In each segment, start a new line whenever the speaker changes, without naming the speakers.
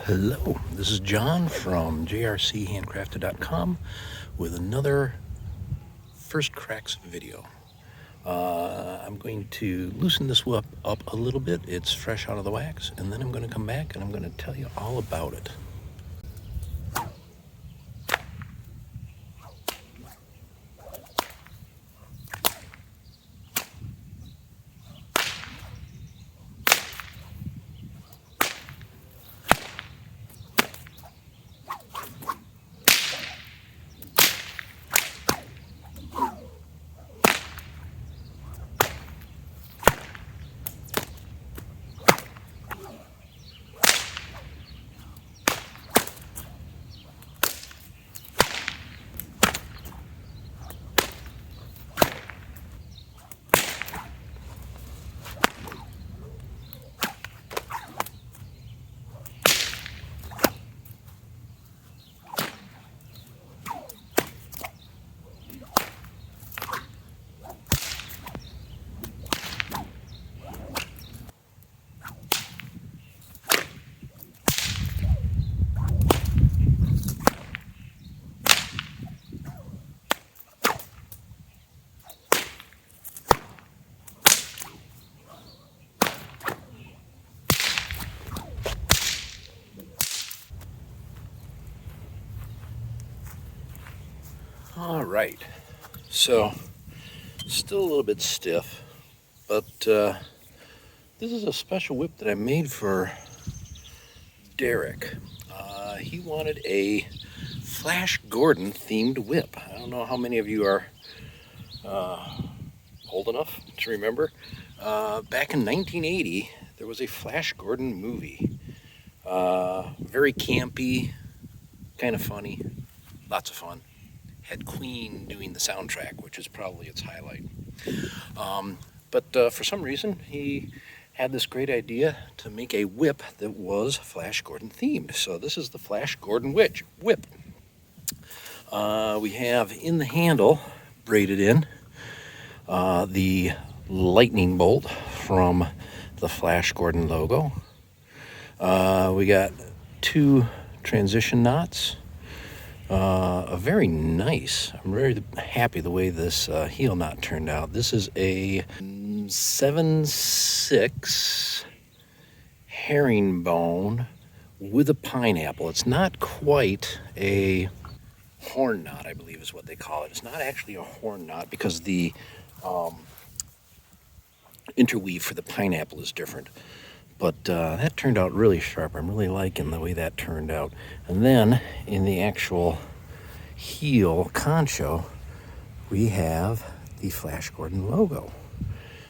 Hello, this is John from jrchandcrafted.com with another First Cracks video. I'm going to loosen this whip up a little bit. It's fresh out of the wax, and then I'm going to come back and I'm going to tell you all about it. All right, so still a little bit stiff, but this is a special whip that I made for Derek. He wanted a Flash Gordon themed whip. I don't know how many of you are old enough to remember. Back in 1980, there was a Flash Gordon movie. Very campy, kind of funny, lots of fun. Had Queen doing the soundtrack, which is probably its highlight. But for some reason, he had this great idea to make a whip that was Flash Gordon themed. So this is the Flash Gordon whip. We have in the handle, braided in, the lightning bolt from the Flash Gordon logo. We got 2 transition knots. A very nice, I'm very happy the way this heel knot turned out. This is a 7/6 herringbone with a pineapple. It's not quite a horn knot, I believe is what they call it. It's not actually a horn knot because the interweave for the pineapple is different. But that turned out really sharp. I'm really liking the way that turned out. And then in the actual heel concho, we have the Flash Gordon logo,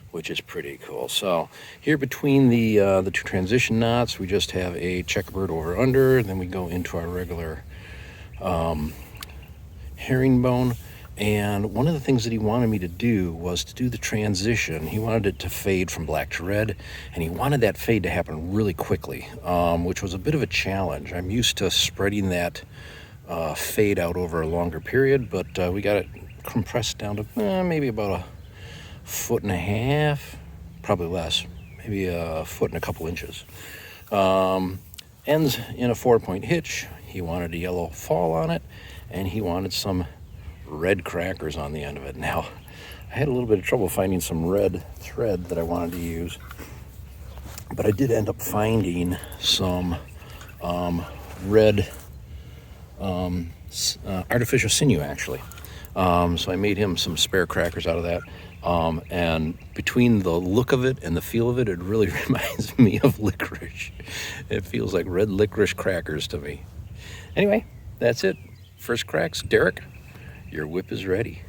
which is pretty cool. So here between the 2 transition knots, we just have a checkerboard over under, and then we go into our regular herringbone. And one of the things that he wanted me to do was to do the transition. He wanted it to fade from black to red, and he wanted that fade to happen really quickly, which was a bit of a challenge. I'm used to spreading that fade out over a longer period, but we got it compressed down to maybe about 1.5 feet, probably less, maybe 1 foot and a couple inches. Ends in a 4-point hitch. He wanted a yellow fall on it, and he wanted some red crackers on the end of it. Now, I had a little bit of trouble finding some red thread that I wanted to use, but I did end up finding some red artificial sinew, actually. So I made him some spare crackers out of that. And between the look of it and the feel of it, it really reminds me of licorice. It feels like red licorice crackers to me. Anyway, that's it. First Cracks, Derek. Your whip is ready.